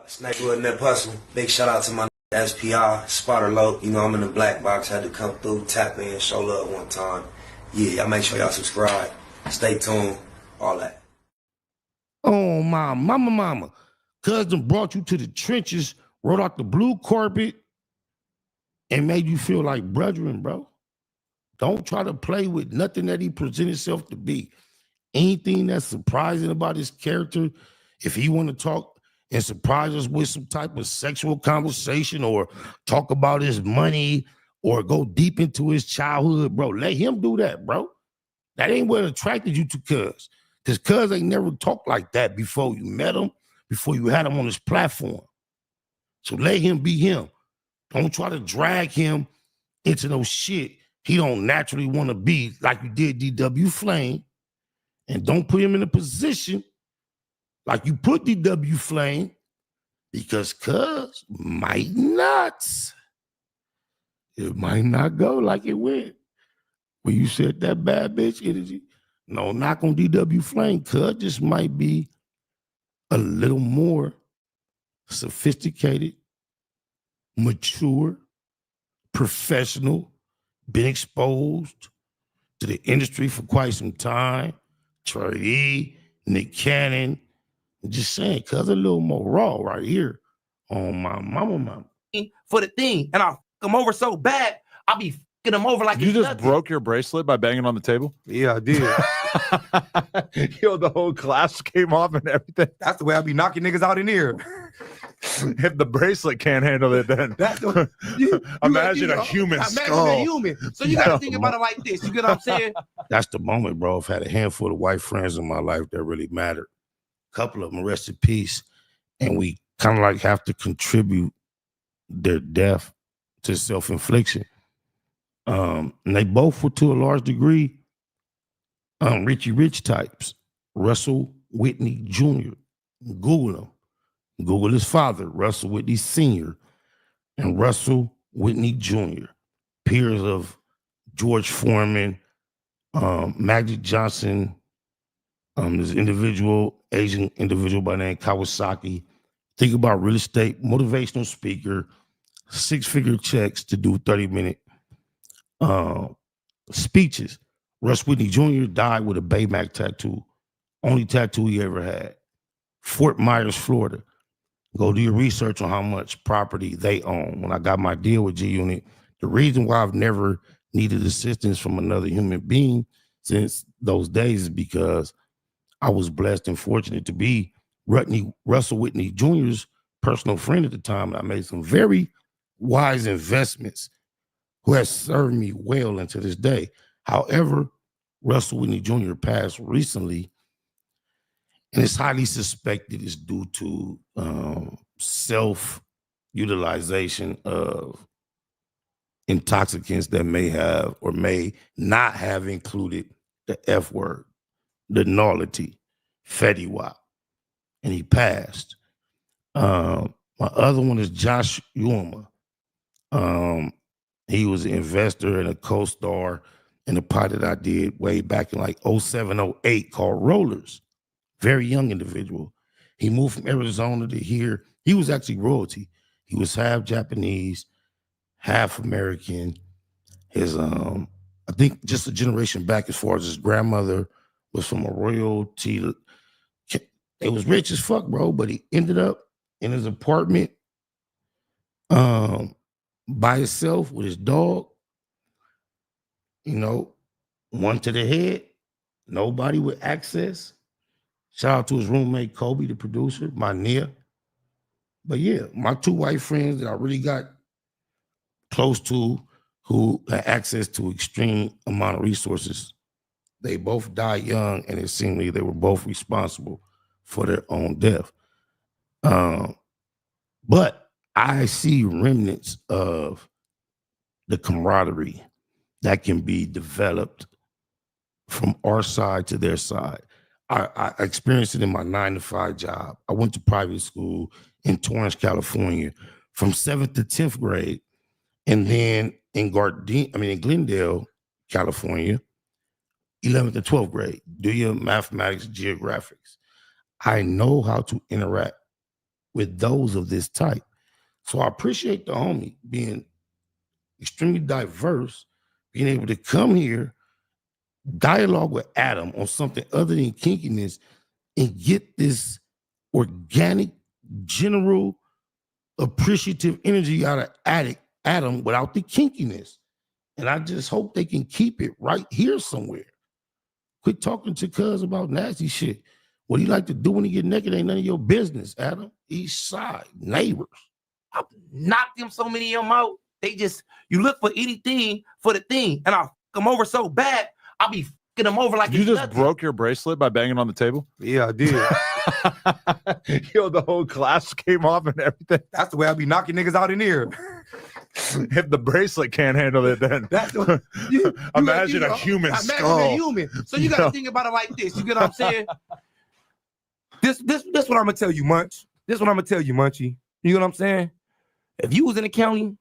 Snake with Nip Hustle. Big shout out to my SPI, Spotter Low. You know, I'm in the black box. Had to come through, tap in, show love one time. Yeah, y'all make sure y'all subscribe. Stay tuned. All that. Oh, my mama. Cousin brought you to the trenches, wrote out the blue carpet, and made you feel like brethren, bro. Don't try to play with nothing that he presented himself to be. Anything that's surprising about his character, if he want to talk and surprise us with some type of sexual conversation or talk about his money or go deep into his childhood, bro, let him do that, bro. That ain't what attracted you to Cuz. Because Cuz ain't never talked like that before you met him, before you had him on his platform. So let him be him. Don't try to drag him into no shit he don't naturally want to be like you did DW Flame. And don't put him in a position like you put DW Flame, because Cuz might not. It might not go like it went. When you said that bad bitch energy, no, knock on DW Flame. Cuz just might be a little more sophisticated, mature, professional, been exposed to the industry for quite some time. Trey E, Nick Cannon. I'm just saying, Cuz a little more raw right here on my mama. For the thing, and I'll come over so bad, I'll be fucking him over like you just nothing. Broke your bracelet by banging on the table? Yeah, I did. Yo, the whole glass came off and everything. That's the way I be knocking niggas out in here. If the bracelet can't handle it, then imagine a human skull. Imagine a human. So you got to think about it like this. You get what I'm saying? That's the moment, bro. I've had a handful of white friends in my life that really mattered. A couple of them, rest in peace. And we kind of like have to contribute their death to self-infliction. And they both were, to a large degree, Richie Rich types. Russell Whitney Jr. Google him. Google his father, Russell Whitney Sr. and Russell Whitney Jr. Peers of George Foreman, Magic Johnson, this Asian individual by the name Kawasaki. Think about real estate, motivational speaker, 6-figure checks to do 30-minute speeches. Russ Whitney Jr. died with a Baymax tattoo, only tattoo he ever had. Fort Myers, Florida. Go do your research on how much property they own. When I got my deal with G-Unit, the reason why I've never needed assistance from another human being since those days is because I was blessed and fortunate to be Russell Whitney Jr.'s personal friend at the time. And I made some very wise investments who has served me well into this day. However, Russell Whitney Jr. passed recently, and it's highly suspected it's due to self-utilization of intoxicants that may have or may not have included the F word, the nullity, Fetty Wap, and he passed. My other one is Josh Yuma. He was an investor and a co-star in a pilot I did way back in like 07, 08 called Rollers. Very young individual. He moved from Arizona to here. He was actually royalty. He was half Japanese, half American. His I think just a generation back as far as his grandmother was from a royalty. It was rich as fuck, bro, but he ended up in his apartment by himself with his dog. You know, one to the head, nobody with access. Shout out to his roommate, Kobe, the producer, my Nia. But yeah, my two white friends that I really got close to who had access to extreme amount of resources, they both died young, and it seemed like they were both responsible for their own death. But I see remnants of the camaraderie that can be developed from our side to their side. I experienced it in my 9-to-5 job. I went to private school in Torrance, California, from 7th to 10th grade, and then in Glendale, California, 11th to 12th grade. Do your mathematics, geographics. I know how to interact with those of this type. So I appreciate the homie being extremely diverse, being able to come here, dialogue with Adam on something other than kinkiness, and get this organic, general, appreciative energy out of Adam without the kinkiness. And I just hope they can keep it right here somewhere. Quit talking to cuz about nasty shit. What he like to do when he get naked ain't none of your business, Adam. East side, neighbors. I knocked them so many of them out. They just, you look for anything for the thing, and I fuck them over so bad, I'll be fucking them over like You it's just nothing. broke your bracelet by banging on the table? Yeah, I did. Yo, the whole glass came off and everything. That's the way I be knocking niggas out in here. If the bracelet can't handle it, then That's the, imagine a human Imagine skull. a human. So you gotta think about it like this. You get what I'm saying? This what I'm gonna tell you, Munch. This what I'm gonna tell you, Munchie. You know what I'm saying? If you was in the county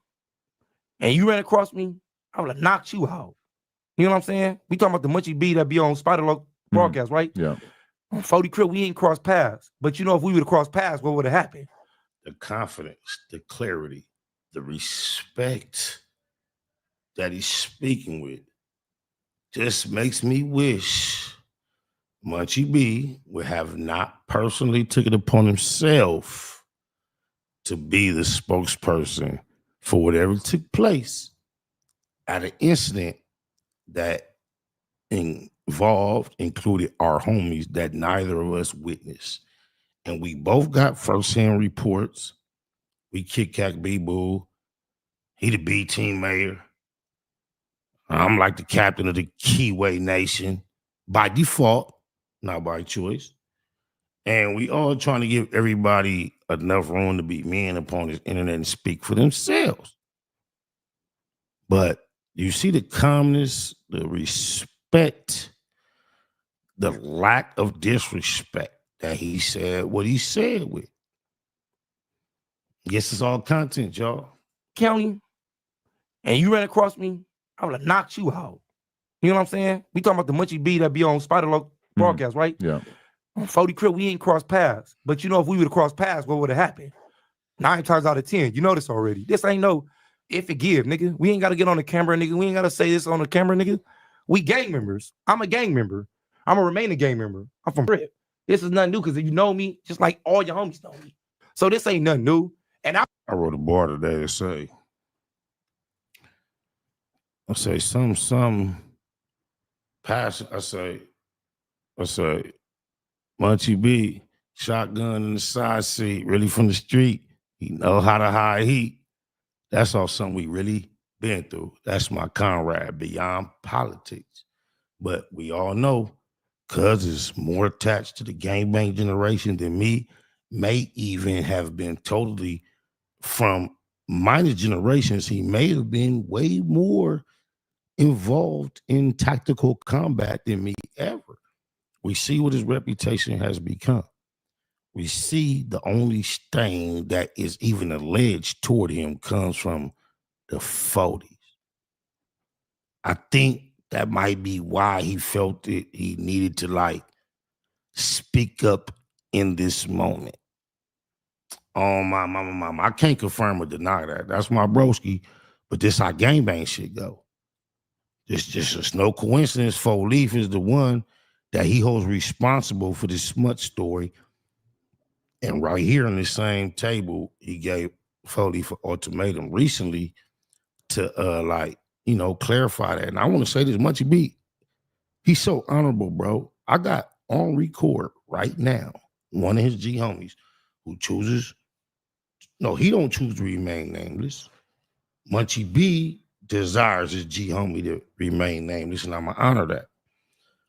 and you ran across me, I would have knocked you out. You know what I'm saying? We talking about the Munchie B that be on Spider Loc broadcast, right? Yeah. On 40 Crib, we ain't crossed paths. But you know, if we would have crossed paths, what would have happened? The confidence, the clarity, the respect that he's speaking with just makes me wish Munchie B would have not personally took it upon himself to be the spokesperson for whatever took place at an incident that included our homies that neither of us witnessed. And we both got firsthand reports. We kick B-Boo. He the B team mayor. I'm like the captain of the Keyway Nation by default, not by choice. And we all trying to give everybody enough room to be men upon this internet and speak for themselves. But you see the calmness, the respect, the lack of disrespect that he said what he said with. Yes, it's all content, y'all. County, and you ran across me, I would have knocked you out. You know what I'm saying? We talking about the Munchie B that be on Spider Loc broadcast, right? Yeah. On 40 Crib, we ain't crossed paths. But you know, if we would have crossed paths, what would have happened? 9 times out of 10, you know this already. This ain't no if it give, nigga. We ain't got to get on the camera, nigga. We ain't got to say this on the camera, nigga. We gang members. I'm a gang member. I'm a remaining gang member. I'm from Brit. This is nothing new because you know me, just like all your homies know me. So this ain't nothing new. And I wrote a bar today to say, some passion. I say, Munchie B, shotgun in the side seat, really from the street. He know how to hide heat. That's all something we really been through. That's my comrade beyond politics. But we all know cuz is more attached to the gangbang generation than me, may even have been totally from minor generations. He may have been way more involved in tactical combat than me ever. We see what his reputation has become. We see the only stain that is even alleged toward him comes from the 40s. I think that might be why he felt that he needed to like speak up in this moment. Oh, my mama. I can't confirm or deny that. That's my broski. But this how gangbang shit go. It's no coincidence 4Leaf is the one that he holds responsible for this smut story. And right here on the same table, he gave 4Leaf an ultimatum recently to clarify that. And I want to say this, Munchie B, he's so honorable, bro. I got on record right now one of his G homies who chooses, no, he don't choose to remain nameless. Munchie B desires his G homie to remain nameless, and I'm gonna honor that.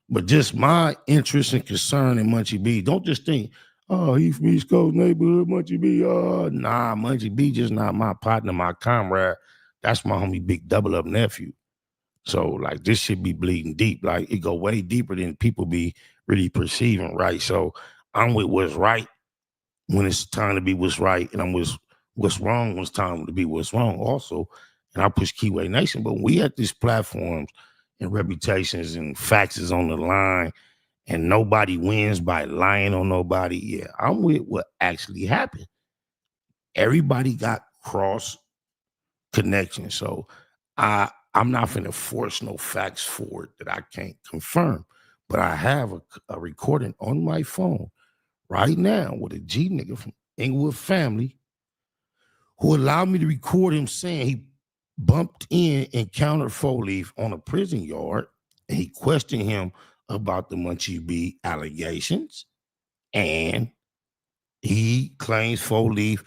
But just my interest and concern in Munchie B, don't just think, oh, he from East Coast neighborhood, Munchie B. Nah, Munchie B just not my partner, my comrade. That's my homie Big Double Up nephew. So like this should be bleeding deep. Like it go way deeper than people be really perceiving, right? So I'm with what's right when it's time to be what's right, and I'm with what's wrong when it's time to be what's wrong also. And I push Keyway Nation, but when we at these platforms and reputations and facts is on the line and nobody wins by lying on nobody, yeah, I'm with what actually happened. everybody got cross connections. So I'm not finna force no facts forward that I can't confirm. But I have a recording on my phone right now with a G nigga from Inglewood family who allowed me to record him saying he bumped in and encountered 4Leaf on a prison yard, and he questioned him about the Munchie B allegations, and he claims 4Leaf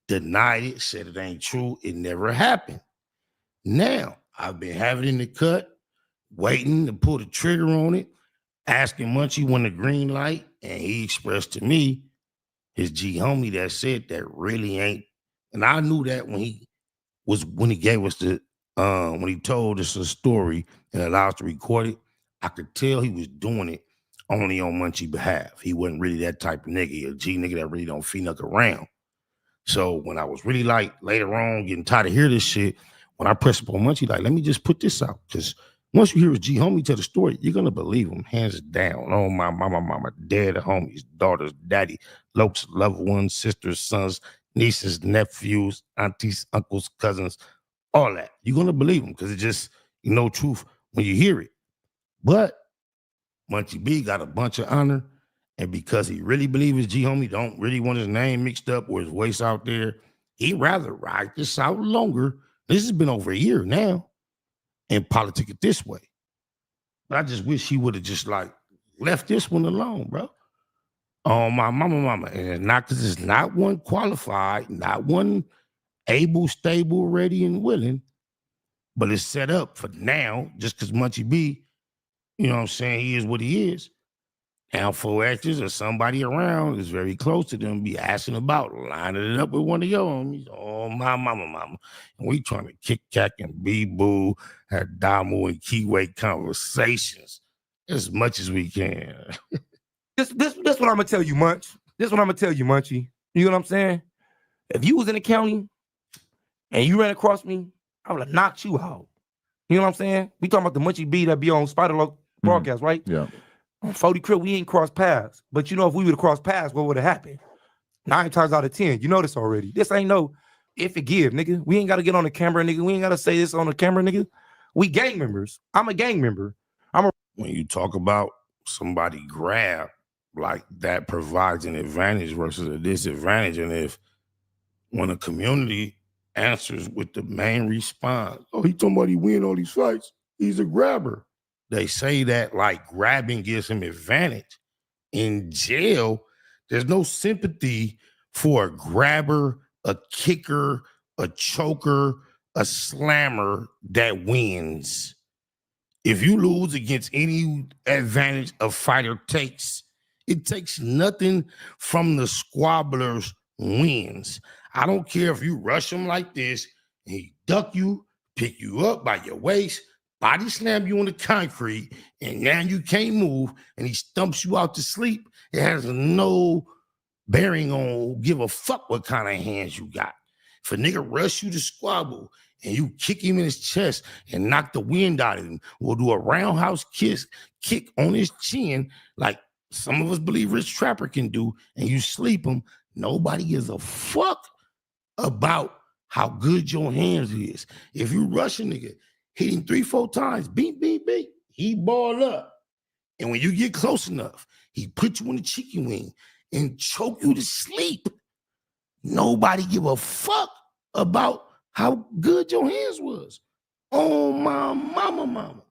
denied it, said it ain't true, it never happened. Now, I've been having it in the cut, waiting to pull the trigger on it, asking Munchie when the green light, and he expressed to me, his G homie that said that really ain't, and I knew that when he gave us the when he told us a story and allowed us to record it, I could tell he was doing it only on Munchie behalf. He wasn't really that type of nigga, he a G nigga that really don't feed around. So when I was really like later on getting tired of hearing this shit, when I pressed upon Munchie, like, let me just put this out, because once you hear his G homie tell the story, you're gonna believe him, hands down. Oh, my mama, dad, homies, daughters, daddy, lokes, loved ones, sisters, sons, nieces, nephews, aunties, uncles, cousins, all that. You're gonna believe him because it's just, you know, truth when you hear it. But Munchie B got a bunch of honor, and because he really believes his G homie don't really want his name mixed up or his voice out there, he'd rather ride this out longer. This has been over a year now, and politic it this way. But I just wish he would have just like left this one alone, bro. Oh, my mama. And it's not because it's not one qualified, not one able, stable, ready, and willing, but it's set up for now, just because Munchie B, you know what I'm saying, he is what he is. Now 4Xtraz or somebody around is very close to them, be asking about, lining it up with one of your homies. Oh, my mama. And we trying to kick, cack, and be-boo, have Damu and Keyway conversations as much as we can. This what I'm gonna tell you, Munch. This what I'm gonna tell you, Munchie. You know what I'm saying? If you was in the county and you ran across me, I would have knocked you out. You know what I'm saying? We talking about the Munchie B that be on Spider Loc broadcast, right? Yeah. On 40 Crib, we ain't crossed paths. But you know, if we would have crossed paths, what would have happened? 9 times out of 10, you know this already. This ain't no if it give, nigga. We ain't got to get on the camera, nigga. We ain't got to say this on the camera, nigga. We gang members. I'm a gang member. When you talk about somebody grab, like that provides an advantage versus a disadvantage. And if when a community answers with the main response, oh, he talking about he win all these fights, he's a grabber. They say that like grabbing gives him advantage. In jail, there's no sympathy for a grabber, a kicker, a choker, a slammer that wins. If you lose against any advantage a fighter takes, it takes nothing from the squabblers wins. I don't care if you rush him like this and he duck you, pick you up by your waist, body slam you on the concrete, and now you can't move, and he stumps you out to sleep. It has no bearing on give a fuck what kind of hands you got. If a nigga rush you to squabble and you kick him in his chest and knock the wind out of him, or do a roundhouse kick on his chin, like some of us believe Rich Trapper can do, and you sleep him, nobody gives a fuck about how good your hands is. If you rush a nigga, hit him 3-4 times, beat, he ball up. And when you get close enough, he put you in the chicken wing and choke you to sleep. Nobody give a fuck about how good your hands was. Oh, my mama.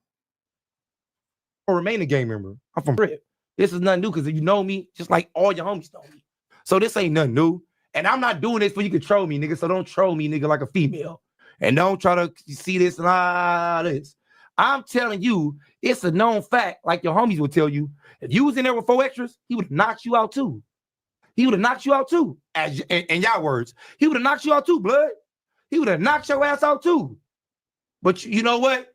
Or remain a gang member. I'm from Crib. This is nothing new because you know me, just like all your homies know me. So this ain't nothing new. And I'm not doing this for you to troll me, nigga. So don't troll me, nigga, like a female. And don't try to see this and this. I'm telling you, it's a known fact, like your homies would tell you. If you was in there with 4Xtraz, he would have knocked you out too. He would have knocked you out too. In y'all words, he would have knocked you out too, blood. He would have knocked your ass out too. But you know what?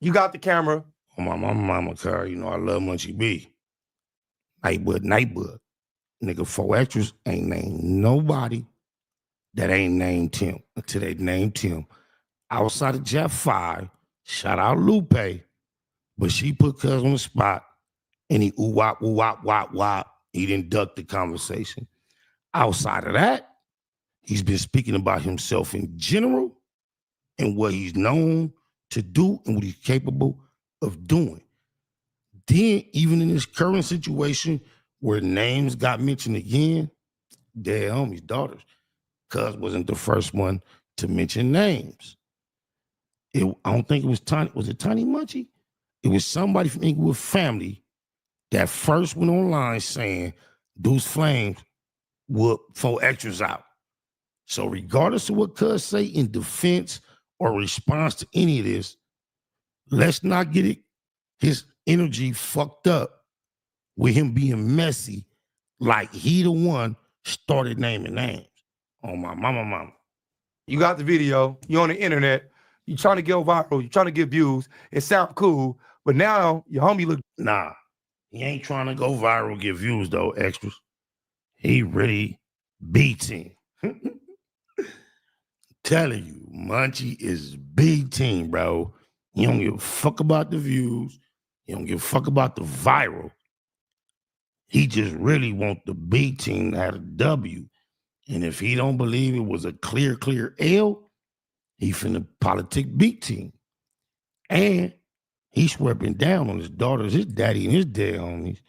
You got the camera. Oh, my mama car, you know I love Munchie B. Nightbud. Nigga, 4Xtraz ain't named nobody that ain't named Tim until they named Tim. Outside of Jeff 5, shout out Lupe, but she put Cuz on the spot and he wop. He didn't duck the conversation. Outside of that, He's been speaking about himself in general and what he's known to do and what he's capable of doing. Then, even in this current situation where names got mentioned again, their homies, daughters, cuz wasn't the first one to mention names. I don't think it was Tiny. Was it Tiny Munchie? It was somebody from Inglewood family that first went online saying Deuce Flames would 4Xtraz out. So regardless of what cuz say in defense or response to any of this, let's not get his energy fucked up with him being messy like he the one started naming names. Oh, my mama. You got the video, you on the internet, you trying to go viral, you trying to get views, it sound cool, but now your homie look. Nah, he ain't trying to go viral, get views though, extras. He really B-team. Telling you, Munchie is B-team, bro. He don't give a fuck about the views. He don't give a fuck about the viral. He just really want the B-team to have a W. And if he don't believe it was a clear L, he finna politic B-team. And he's sweeping down on his daughters, his daddy, and his dead homies.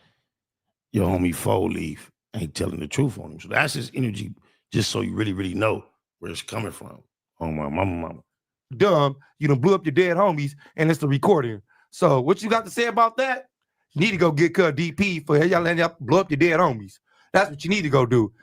Your homie 4Leaf ain't telling the truth on him. So that's his energy, just so you really know where it's coming from. Oh, my mama. Dumb, you done blew up your dead homies, and it's the recording. So what you got to say about that? You need to go get cut DP for y'all letting y'all blow up your dead homies. That's what you need to go do.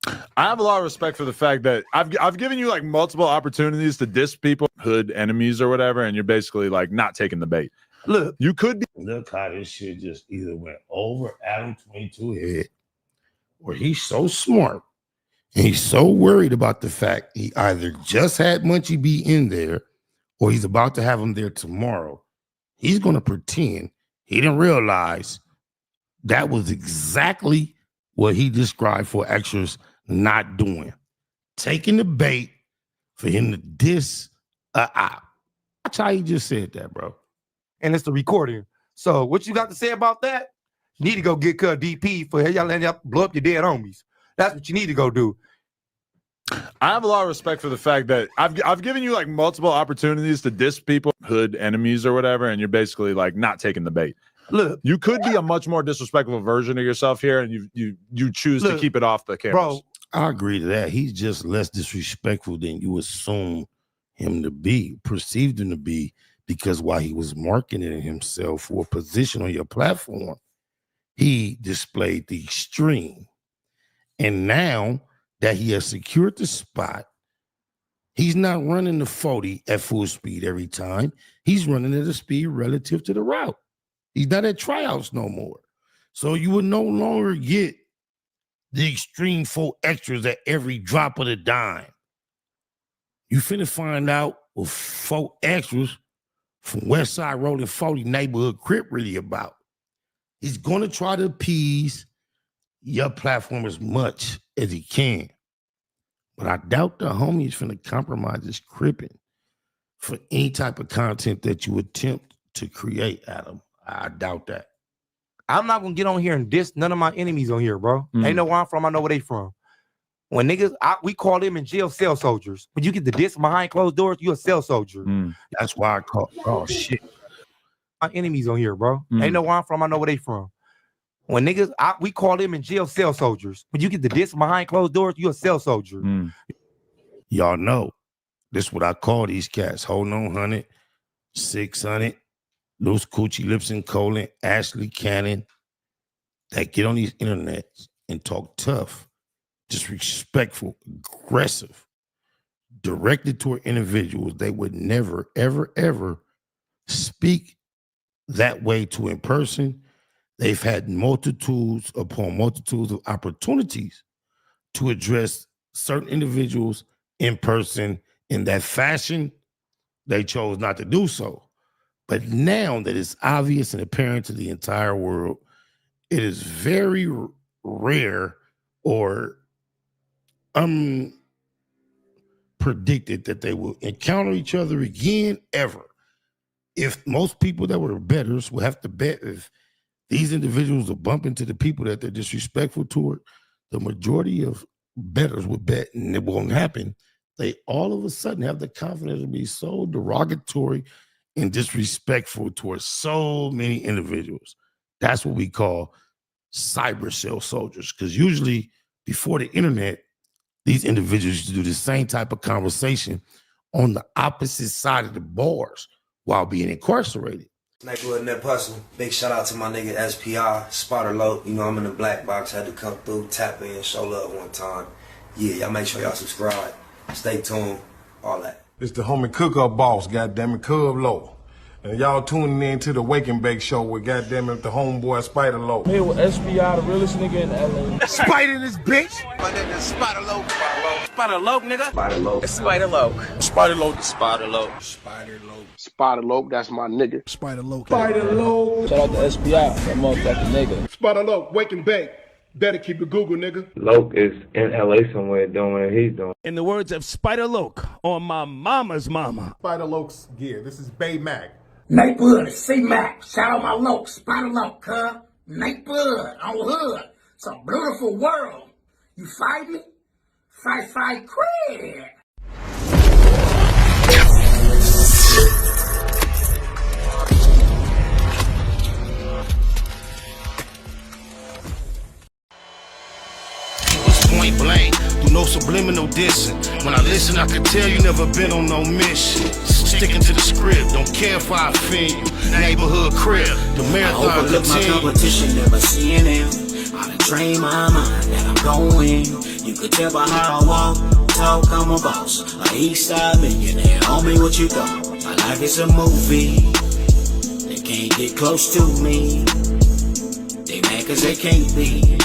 I have a lot of respect for the fact that I've given you like multiple opportunities to diss people, hood enemies or whatever, and you're basically like not taking the bait. Look, you could be. Look how this shit just either went over Adam 22 head, or he's so smart and he's so worried about the fact he either just had Munchie B in there or he's about to have him there tomorrow. He's going to pretend he didn't realize that was exactly what he described 4Xtraz not doing. Taking the bait for him to diss out. That's how he just said that, bro. and it's the recording. So what you got to say about that? You need to go get cut DP for y'all letting y'all blow up your dead homies. That's what you need to go do. I have a lot of respect for the fact that I've given you like multiple opportunities to diss people, hood enemies or whatever, and you're basically like not taking the bait. Look, you could be a much more disrespectful version of yourself here, and you choose to keep it off the cameras. Bro, I agree to that. He's just less disrespectful than you assume him to be, perceived him to be, because while he was marketing himself for a position on your platform, he displayed the extreme. And now that he has secured the spot, he's not running the 40 at full speed every time. He's running at a speed relative to the route. He's not at tryouts no more. So you would no longer get the extreme 4Xtraz at every drop of the dime. You finna find out what 4Xtraz from West Side Rolling 40 neighborhood crip really about. He's gonna try to appease your platform as much as he can. But I doubt the homie is finna compromise his cripping for any type of content that you attempt to create, Adam. I doubt that. I'm not gonna get on here and diss none of my enemies on here, bro. They know where I'm from. I know where they from. When niggas, we call them in jail cell soldiers. When you get the diss behind closed doors, you a cell soldier. That's why I call. Oh shit, my enemies on here, bro. They know where I'm from. I know where they from. When niggas, we call them in jail cell soldiers. When you get the diss behind closed doors, you a cell soldier. Y'all know this is what I call these cats. Holding on 100, 600. Loose Coochie Lips and Colin, Ashley Cannon, that get on these internets and talk tough, disrespectful, aggressive, directed toward individuals they would never, ever speak that way to in person. They've had multitudes upon multitudes of opportunities to address certain individuals in person in that fashion. They chose not to do so. But now that it's obvious and apparent to the entire world, it is very rare or predicted that they will encounter each other again ever. If most people that were betters will have to bet if these individuals will bump into the people that they're disrespectful toward, the majority of bettors would bet and it won't happen, they all of a sudden have the confidence to be so derogatory and disrespectful towards so many individuals. That's what we call cyber cell soldiers. Because usually before the internet, these individuals used to do the same type of conversation on the opposite side of the bars while being incarcerated. Nigga in that puzzle. Big shout out to my nigga SPI, Spotter Low. You know I'm in the black box, had to come through, tap in, show love one time. Yeah, y'all make sure y'all subscribe. Stay tuned, all that. It's the homie cook-up boss, goddammit, Cub Low. And y'all tuning in to the Wake and Bake Show with goddammit the homeboy Spider Low. Here with SPI, the realest nigga in LA. Spider this bitch! My nigga is Spider Low. Spider Low, nigga. Spider Low. It's Spider Low. Spider Low. Spider Low. Spider Low. Spider Low, that's my nigga. Spider Low. Spider Low. Shout out to SPI, that motherfucking nigga. Spider Low, Wake and Bake. Better keep it Google, nigga. Loke is in LA somewhere doing what he's doing. In the words of Spider Loke on my mama's mama. Spider Loke's gear. This is Bay Mac. Nate Bud, C-Mac. Shout out my Loke, Spider Loke, huh? Nate Bud, on Hood. It's a beautiful world. You fight me? Fight, cred. Point blank, through no subliminal dissing. When I listen, I can tell you never been on no mission. Sticking to the script, don't care if I offend you. Neighborhood crib, the marathon I overlook my competition, never seeing them. I done trained my mind that I'm going. You could tell by how I walk, talk, I'm a boss. A east side millionaire, homie, what you thought? My life is a movie. They can't get close to me. They mad cause they can't be.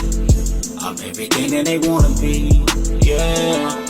I'm everything that they wanna be, yeah.